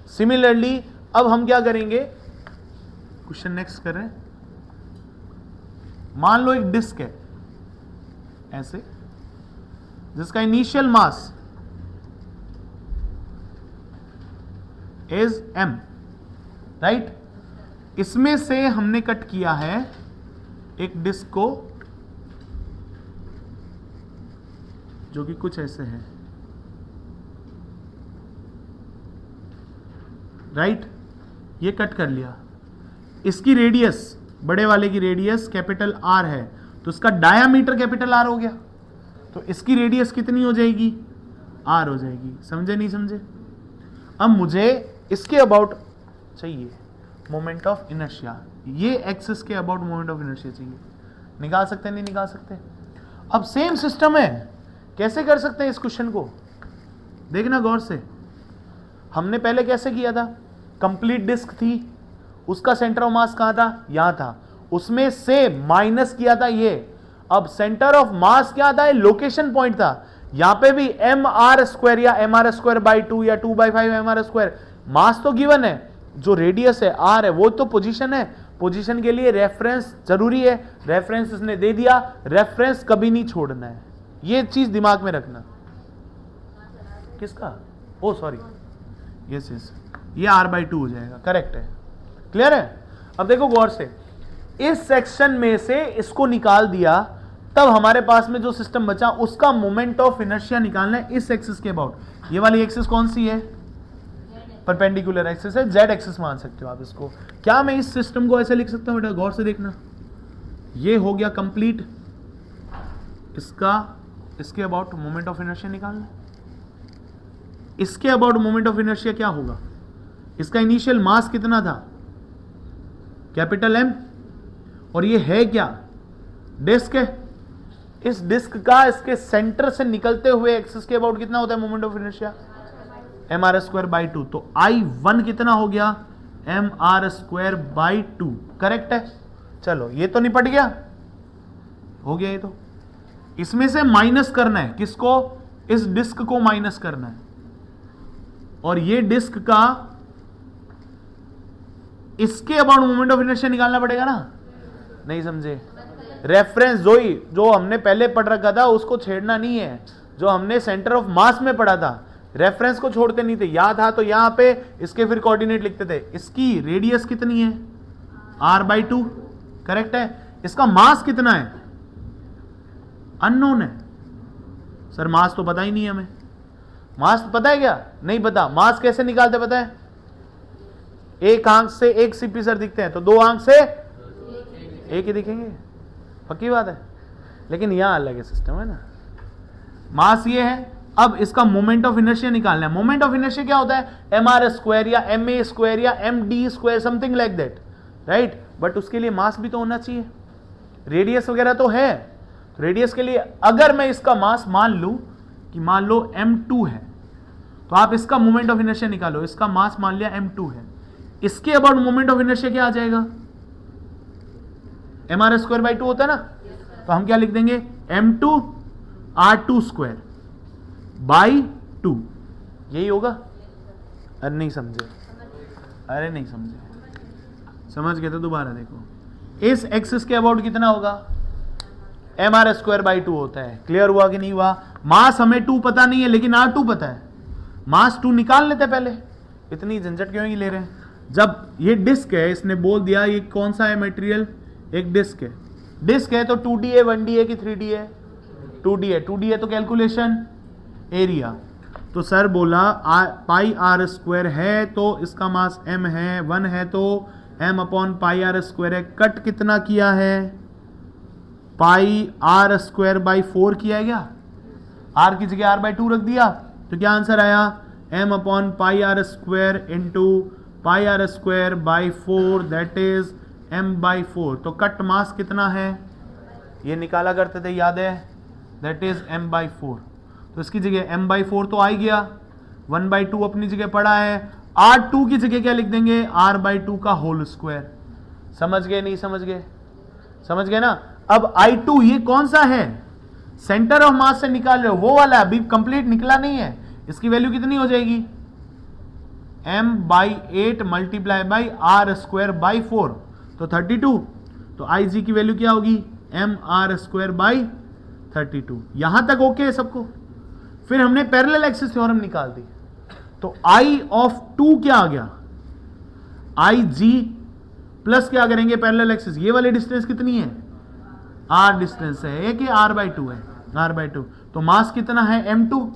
सिमिलरली अब हम क्या करेंगे, क्वेश्चन नेक्स्ट कर रहे हैं। मान लो एक डिस्क है ऐसे, जिसका initial mass is m, right? इसमें से हमने कट किया है एक डिस्क को जो कि कुछ ऐसे है, राइट? ये कट कर लिया। इसकी रेडियस, बड़े वाले की रेडियस कैपिटल R है, तो इसका डायामीटर कैपिटल R हो गया, तो इसकी रेडियस कितनी हो जाएगी? R हो जाएगी। समझे नहीं समझे? अब मुझे इसके अबाउट चाहिए मोमेंट ऑफ इनर्शिया, ये एक्सिस के अबाउट मोमेंट ऑफ इनर्शिया चाहिए। निकाल सकते हैं? नहीं निकाल सकते? अब सेम सिस्टम है, कैसे कर सकते हैं इस क्वेश्चन को? देखना गौर से। हमने पहले कैसे किया था? कंप्लीट डिस्क थी, उसका सेंटर ऑफ मास कहां था? यहां था, उसमें से माइनस किया था ये। अब सेंटर ऑफ मास क्या था, लोकेशन पॉइंट था। यहां पे भी एम आर स्क्वायर या एम आर स्क्वायर बाई 2 या 2/5 एम आर स्क्वायर, मास तो गिवन है, जो रेडियस है आर है वो तो पोजीशन है। पोजीशन के लिए रेफरेंस जरूरी है, रेफरेंस इसने दे दिया, रेफरेंस कभी नहीं छोड़ना है, ये चीज दिमाग में रखना। किसका, ओ सॉरी, यस यस, ये r/2 हो जाएगा, करेक्ट है, क्लियर है। अब देखो गौर से, इस सेक्शन में से इसको निकाल दिया, तब हमारे पास में जो सिस्टम बचा उसका मोमेंट ऑफ इनर्शिया निकालना है इस एक्सिस के अबाउट। ये वाली एक्सिस कौन सी है, परपेंडिकुलर एक्सिस है, जेड एक्सिस मान सकते हो आप इसको। क्या मैं इस सिस्टम को ऐसे लिख सकता हूं बेटा, गौर से देखना, ये हो गया कंप्लीट, इसका इसके अबाउट मोमेंट ऑफ इनर्शिया निकालना। इसके अबाउट मोमेंट ऑफ इनर्शिया क्या होगा, इसका इनिशियल मास कितना था, कैपिटल एम, और ये है क्या, डिस्क है। इस डिस्क का इसके सेंटर से निकलते हुए एक्सिस के अबाउट कितना होता है मोमेंट ऑफ इनर्शिया, mr²/2। तो I1 कितना हो गया, mr²/2, करेक्ट है। चलो ये तो निपट गया, हो गया ये तो। इसमें से माइनस करना है किसको, इस डिस्क को माइनस करना है, और ये डिस्क का इसके अबाउट मोमेंट ऑफ इनर्शिया निकालना पड़ेगा ना। नहीं समझे, रेफरेंस जो हमने पहले पढ़ रखा था उसको छेड़ना नहीं है, जो हमने सेंटर ऑफ मास में पढ़ा था, रेफरेंस को छोड़ते नहीं थे। याद था तो यहां पे इसके फिर कोऑर्डिनेट लिखते थे। इसकी रेडियस कितनी है, r/2, करेक्ट है। इसका मास कितना है, अननोन है। सर मास तो पता ही नहीं है हमें, मास पता है क्या, नहीं पता। मास कैसे निकालते पता है, एक आंख से एक सीपी सर दिखते हैं तो दो आंख से एक ही दिखेंगे, पक्की बात है। लेकिन यहां अलग है सिस्टम, है ना। मास ये है, अब इसका मोमेंट ऑफ इनर्शिया निकालना है। मोमेंट ऑफ इनर्शिया क्या होता है, mr² या ma² या md², something like that, right. But उसके लिए मास भी तो होना चाहिए, रेडियस वगैरह तो है। रेडियस के लिए अगर मैं इसका मास मान लूं कि मान लो m2 है, तो आप इसका मोमेंट ऑफ इनर्शिया निकालो। इसका मास मान लिया m2 है, इसके अबाउट मोमेंट ऑफ इनर्शिया क्या आ जाएगा, mr²/2 होता है ना। तो हम क्या लिख देंगे, m2 r2²/2, यही होगा। अरे नहीं समझे, अरे नहीं समझे, समझ गए तो दोबारा देखो। इस एक्सिस के अबाउट कितना होगा, mr²/2 होता है। क्लियर हुआ कि नहीं हुआ। मास हमें 2 पता नहीं है लेकिन r2 पता है, मास 2 निकाल लेते पहले, इतनी झंझट क्यों ही ले रहे हैं। जब ये डिस्क है, इसने बोल दिया ये कौन सा है मटेरियल, एक डिस्क है। डिस्क है तो 2D है, 1D है कि 3D है, 2D है। 2D है तो कैलकुलेशन एरिया, तो सर बोला πr² है तो इसका मास m है, 1 है तो m/πr² है। कट कितना किया है, πr²/4 किया है क्या, r की जगह r/2 रख दिया, तो क्या आंसर आया, m/πr² into πr²/4, that is m/4। तो कट मास कितना है, ये निकाला करते थे याद है, दैट इज m/4। तो इसकी जगह m/4 तो आ ही गया, 1/2 अपनी जगह पड़ा है, r2 की जगह क्या लिख देंगे, r/2 का होल स्क्वायर। समझ गए नहीं समझ गए, समझ गए ना। अब I2 ये कौन सा है, सेंटर ऑफ मास से निकाल रहे हो वो वाला, अभी कंप्लीट निकला नहीं है। इसकी वैल्यू कितनी हो जाएगी, m/8 मल्टीप्लाई बाई r²/4, तो 32। तो Ig की वैल्यू क्या होगी, mr²/32। यहां तक ओके है सबको। फिर हमने पैरेलल एक्सिस थ्योरम निकाल दी, तो I(2) क्या आ गया, Ig प्लस क्या करेंगे पैरेलल एक्सिस, ये वाली डिस्टेंस कितनी है, r डिस्टेंस है, कि r/2 है, r/2। तो मास कितना है m2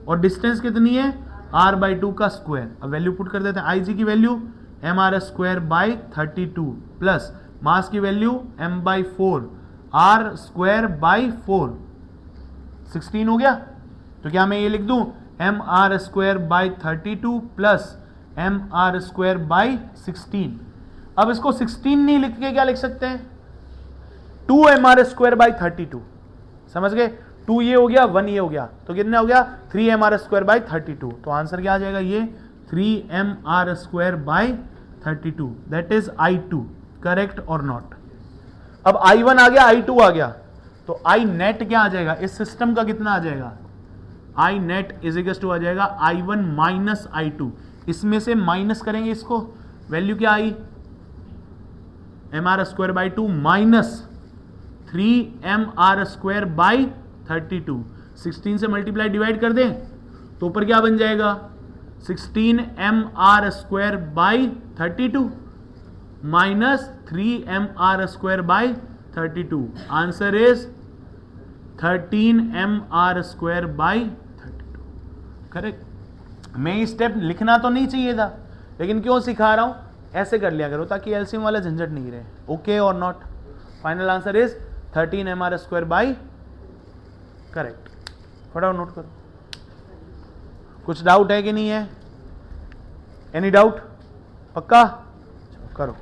और डिस्टेंस कितनी है r/2 का स्क्वायर। अब वैल्यू पुट कर देते हैं, Ig की वैल्यू mr²/32 प्लस मास की वैल्यू m/4 r²/4, 16 हो गया। तो क्या मैं ये लिख दूं, mr²/32 प्लस mr²/16। अब इसको 16 नहीं लिख के क्या लिख सकते हैं, 2mr²/32। समझ गए, 2 ये हो गया, 1 ये हो गया, तो कितना हो गया 3mr²/32। तो आंसर क्या आ जाएगा, ये 3mr²/32, that is I2, correct or not. अब I1 आ गया, I2 आ गया, तो आई नेट क्या आ जाएगा, इस सिस्टम का कितना आ जाएगा, आई नेट इज इक्वल टू आ जाएगा I1 माइनस I2, इसमें से माइनस करेंगे इसको, वैल्यू क्या आई, mr² by 2 minus 3mr² by 32, 16 से मल्टीप्लाई डिवाइड कर दें तो ऊपर क्या बन जाएगा, 16mr² by 32 minus 3mr² by 32, answer is 13mr² by 32, correct. मैं ये स्टेप लिखना तो नहीं चाहिए था, लेकिन क्यों सिखा रहा हूं, ऐसे कर लिया करो ताकि एलसीएम वाला झंझट नहीं रहे। ओके और not, final answer is 13mr² by, correct. फटाफट नोट करो। कुछ डाउट है कि नहीं है, एनी डाउट, पक्का, करो।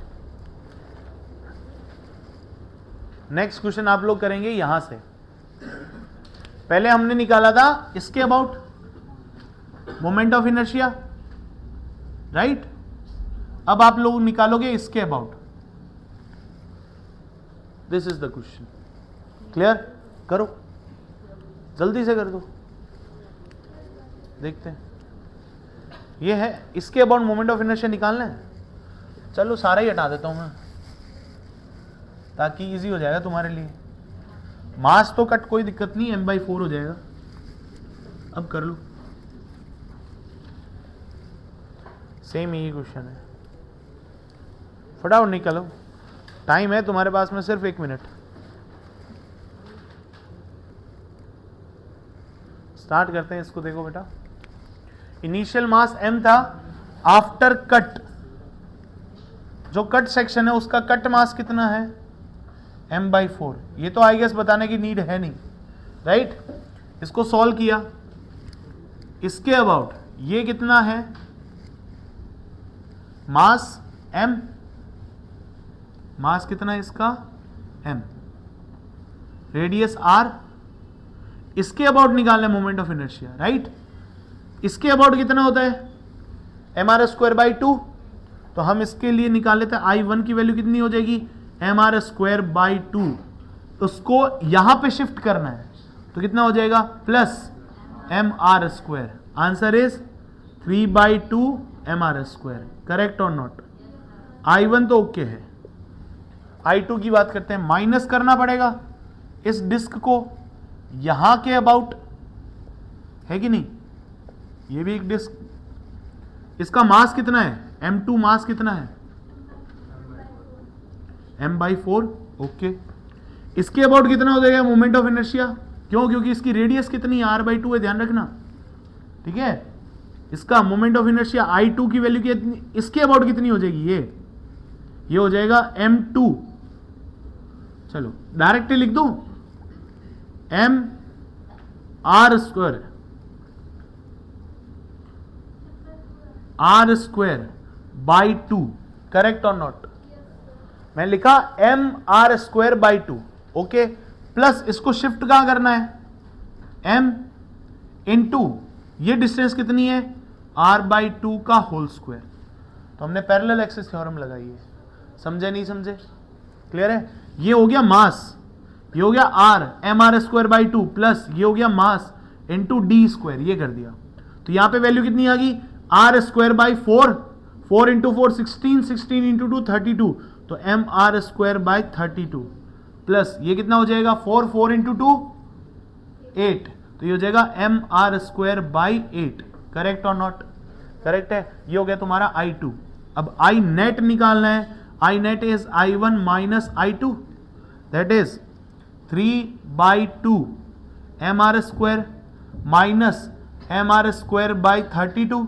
नेक्स्ट क्वेश्चन आप लोग करेंगे यहां से, पहले हमने निकाला था इसके about moment of inertia, right, अब आप लोग निकालोगे इसके about, this is the question, clear, करो जल्दी से कर दो, देखते हैं। ये है इसके अबाउट मोमेंट ऑफ इनर्शिया निकालना है, चलो सारा ही हटा देता हूं मैं ताकि इजी हो जाएगा तुम्हारे लिए। मास तो कट, कोई दिक्कत नहीं, m/4 हो जाएगा। अब कर लो, सेम ही क्वेश्चन है, फटाफट निकालो, टाइम है तुम्हारे पास में सिर्फ 1 मिनट। स्टार्ट करते हैं इसको, देखो बेटा, इनिशियल मास m था, आफ्टर कट, जो कट सेक्शन है उसका कट मास कितना है, m/4। ये तो आई गेस बताने की नीड है नहीं, राइट। इसको सॉल्व किया, इसके अबाउट ये कितना है, मास m, मास कितना है इसका m, रेडियस r, इसके अबाउट निकालना है मोमेंट ऑफ इनर्शिया, राइट। इसके अबाउट कितना होता है, mr² बाई 2, तो हम इसके लिए निकाल लेते हैं I1 की वैल्यू कितनी हो जाएगी, mr² बाई 2, उसको यहां पे शिफ्ट करना है तो कितना हो जाएगा, plus mr², answer is 3/2 mr², correct or not. I1 तो ओके है, I2 की बात करते हैं, माइनस करना पड़ेगा इस डिस्क को यहां के अबाउट, है कि नहीं, ये भी एक डिस्क, इसका मास कितना है, m2 मास कितना है, m/4, ओके। इसके अबाउट कितना हो जाएगा मोमेंट ऑफ इनर्शिया, क्यों, क्योंकि इसकी रेडियस कितनी r/2 है, ध्यान रखना, ठीक है। इसका मोमेंट ऑफ इनर्शिया I2 की वैल्यू कितनी, इसके अबाउट कितनी हो जाएगी, ये हो जाएगा m2, चलो डायरेक्टली लिख दो, mr² by 2, correct or not. मैं लिखा mr² बाई 2, ओके, प्लस इसको शिफ्ट कहां करना है, m इंटू ये डिस्टेंस कितनी है, r/2 का होल स्क्वायर। तो हमने पैरेलल एक्सिस थ्योरम लगाई है, समझे नहीं समझे, क्लियर है। ये हो गया मास, ये हो गया r, mr² बाई 2, प्लस ये हो गया मास इंटू d², ये कर दिया। तो यहां पे वैल्यू कितनी आ गई, r² बाई 4, 4 इंटू 4 16, 16 इंटू 2 32, तो mr² बाई 32, प्लस ये कितना हो जाएगा, 4, 4 इंटू 2 8, तो ये हो जाएगा mr² by 8, correct or not, correct है। ये हो गया तुम्हारा I2। अब I नेट निकालना है, I net is I1 minus I2, that is 3/2 mr² minus mr² by 32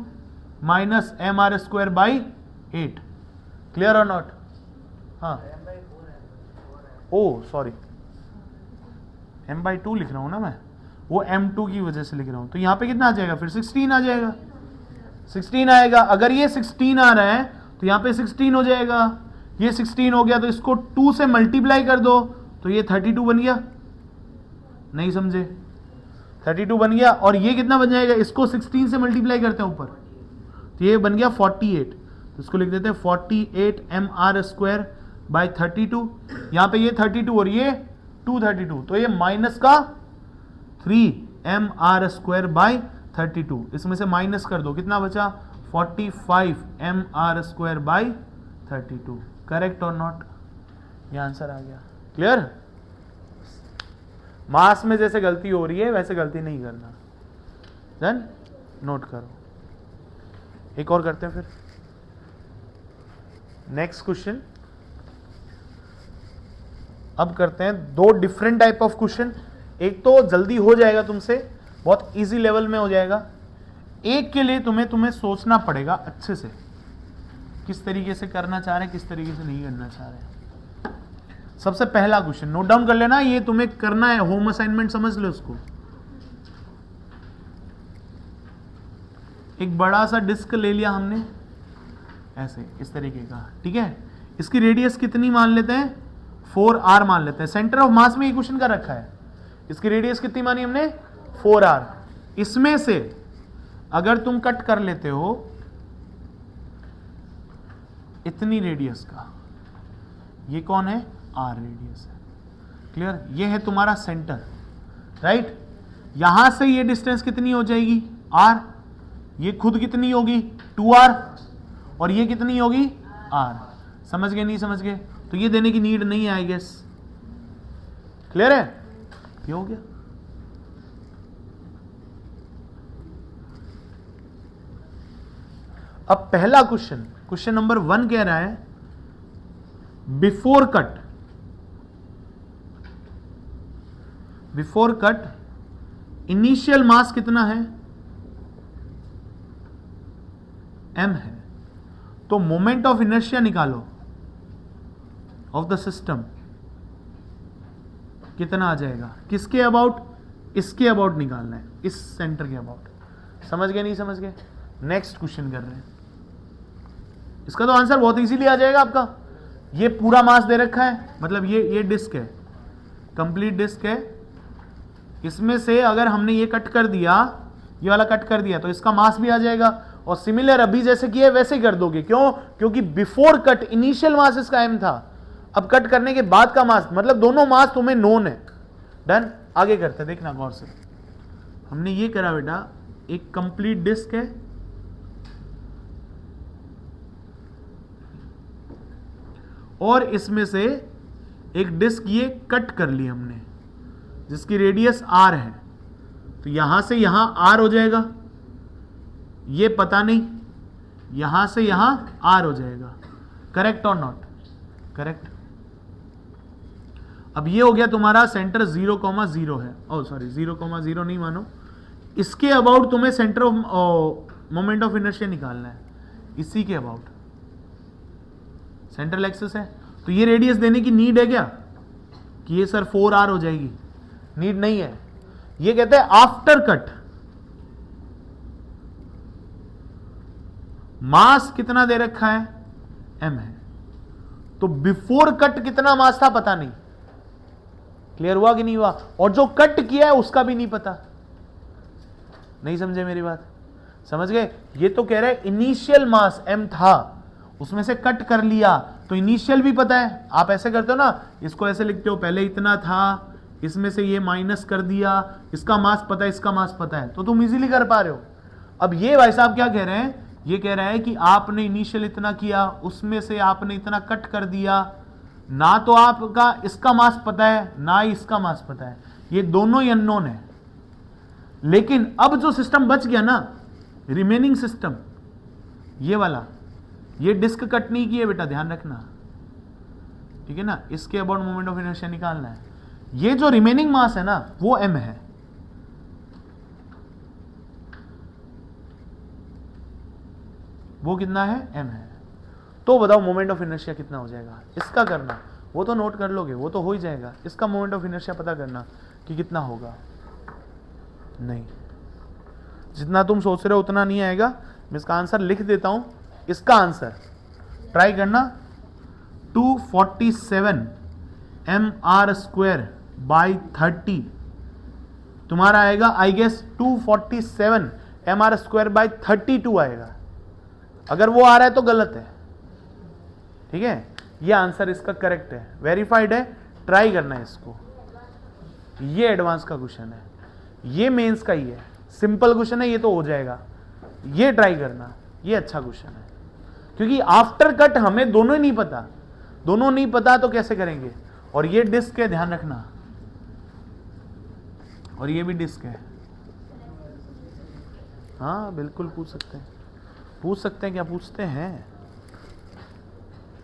minus mr² by 8, clear और नॉट, हाँ, ओ सॉरी, m/2 लिख रहा हूं ना मैं, वो m2 की वजह से लिख रहा हूं, तो यहां पे कितना आ जाएगा, फिर 16 आ जाएगा, 16 आएगा। अगर ये 16 आ रहा है तो यहां पे 16 हो जाएगा, ये 16 हो गया तो इसको 2 से मल्टीप्लाई कर दो तो ये 32 बन गया, नहीं समझे, 32 बन गया। और ये कितना बन जाएगा, इसको 16 से मल्टीप्लाई करते हैं ऊपर, तो ये बन गया 48, तो इसको लिख देते हैं 48 mr² बाई 32, यहाँ पे ये 32 और ये 232, तो ये माइनस का 3mr²/32, इसमें से माइनस कर दो, कितना बचा 45mr²/32। Correct or not? ये आंसर आ गया। क्लियर? मास में जैसे गलती हो रही है वैसे गलती नहीं करना। देन नोट करो। एक और करते हैं फिर। नेक्स्ट क्वेश्चन अब करते हैं दो डिफरेंट टाइप ऑफ क्वेश्चन। एक तो जल्दी हो जाएगा तुमसे, बहुत इजी लेवल में हो जाएगा। एक के लिए तुम्हें सोचना पड़ेगा अच्छे से, किस तरीके से करना चाह रहे हैं, किस तरीके से नहीं करना चाह रहे हैं। सबसे पहला क्वेश्चन नोट डाउन कर लेना, ये तुम्हें करना है, होम असाइनमेंट समझ लो उसको। एक बड़ा सा डिस्क ले लिया हमने ऐसे, इस तरीके का, ठीक है। इसकी रेडियस कितनी मान लेते हैं, 4r मान लेते हैं। सेंटर ऑफ मास में ये क्वेश्चन का रखा है। इसकी रेडियस कितनी मानी हमने, 4r। इसमें से अगर तुम कट कर लेते हो इतनी रेडियस का, ये कौन है, r रेडियस है। क्लियर? ये है तुम्हारा सेंटर, राइट। यहां से ये डिस्टेंस कितनी हो जाएगी, r। ये खुद कितनी होगी, 2r, और ये कितनी होगी, r। समझ गए नहीं समझ गए? तो ये देने की नीड नहीं है, आई गेस। क्लियर है? ये हो गया। अब पहला क्वेश्चन, क्वेश्चन नंबर 1 कह रहा है बिफोर कट इनिशियल मास कितना है, m है। तो मोमेंट ऑफ इनर्शिया निकालो ऑफ द सिस्टम, कितना आ जाएगा, किसके अबाउट, इसके अबाउट निकालना है, इस सेंटर के अबाउट। समझ गए नहीं समझ गए? नेक्स्ट क्वेश्चन कर रहे हैं। इसका तो आंसर बहुत इजीली आ जाएगा आपका। ये पूरा मास दे रखा है, मतलब ये डिस्क है, कंप्लीट डिस्क है। इसमें से अगर हमने ये कट कर दिया, ये वाला कट कर दिया, तो इसका मास भी आ जाएगा। और सिमिलर अभी जैसे किए वैसे ही कर दोगे। क्यों? क्योंकि बिफोर कट इनिशियल मास इसका m था, अब कट करने के बाद का मास, मतलब दोनों मास तुम्हें नोन है। डन? आगे करते, देखना गौर से। हमने ये करा बेटा, एक कंप्लीट डिस्क है, और इसमें से एक डिस्क ये कट कर ली हमने, जिसकी रेडियस r है। तो यहां से यहां r हो जाएगा, ये पता नहीं, यहां से यहां r हो जाएगा। Correct or not? करेक्ट। अब ये हो गया तुम्हारा सेंटर 0,0 है। ओ सॉरी, 0,0 नहीं मानो, इसके अबाउट तुम्हें centre of moment of inertia निकालना है, इसी के अबाउट सेंट्रल एक्सिस है। तो ये रेडियस देने की नीड है क्या, कि ये सर 4r हो जाएगी? नीड नहीं है। ये कहते हैं आफ्टर कट मास कितना दे रखा है, m है। तो बिफोर कट कितना मास था पता नहीं। क्लियर हुआ कि नहीं हुआ? और जो कट किया है उसका भी नहीं पता। नहीं समझे मेरी बात? समझ गए? ये तो कह रहा है इनिशियल मास m था, उसमें से कट कर लिया, तो इनिशियल भी पता है। आप ऐसे करते हो ना, इसको ऐसे लिखते हो, पहले इतना था, इसमें से ये माइनस कर दिया, इसका मास पता है, इसका मास पता है, तो तुम इजीली कर पा रहे हो। अब ये भाई साहब क्या कह रहे हैं, ये कह रहा है कि आपने इनिशियल इतना किया, उसमें से आपने इतना कट कर दिया, ना तो आपका इसका मास पता है ना ही इसका मास पता है, ये दोनों ही अननोन है। लेकिन अब जो सिस्टम बच गया ना, रिमेनिंग सिस्टम, ये वाला, ये डिस्क कट नहीं की है बेटा, ध्यान रखना, ठीक है ना। इसके अबाउट मोमेंट ऑफ इनर्शिया निकालना है। ये जो रिमेनिंग मास है ना, वो m है। वो कितना है, m है। तो बताओ मोमेंट ऑफ इनर्शिया कितना हो जाएगा। इसका करना, वो तो नोट कर लोगे, वो तो हो ही जाएगा। इसका मोमेंट ऑफ इनर्शिया पता करना कि कितना होगा। नहीं, जितना तुम सोच रहे हो उतना नहीं आएगा। मैं इसका आंसर लिख देता हूं। इसका आंसर ट्राई करना, 247 mr²/30 तुम्हारा आएगा, आई गेस 247 mr²/32 आएगा। अगर वो आ रहा है तो गलत है, ठीक है। ये आंसर इसका करेक्ट है, वेरीफाइड है। ट्राई करना है इसको। ये एडवांस का क्वेश्चन है, ये मेंस का ही है। सिंपल क्वेश्चन है, ये तो हो जाएगा, ये ट्राई करना, ये अच्छा क्वेश्चन है। क्योंकि आफ्टर कट हमें दोनों ही नहीं पता, दोनों नहीं पता तो कैसे करेंगे। और ये डिस्क है, ध्यान रखना, और ये भी डिस्क है। हाँ बिल्कुल पूछ सकते हैं, पूछ सकते हैं, क्या पूछते हैं।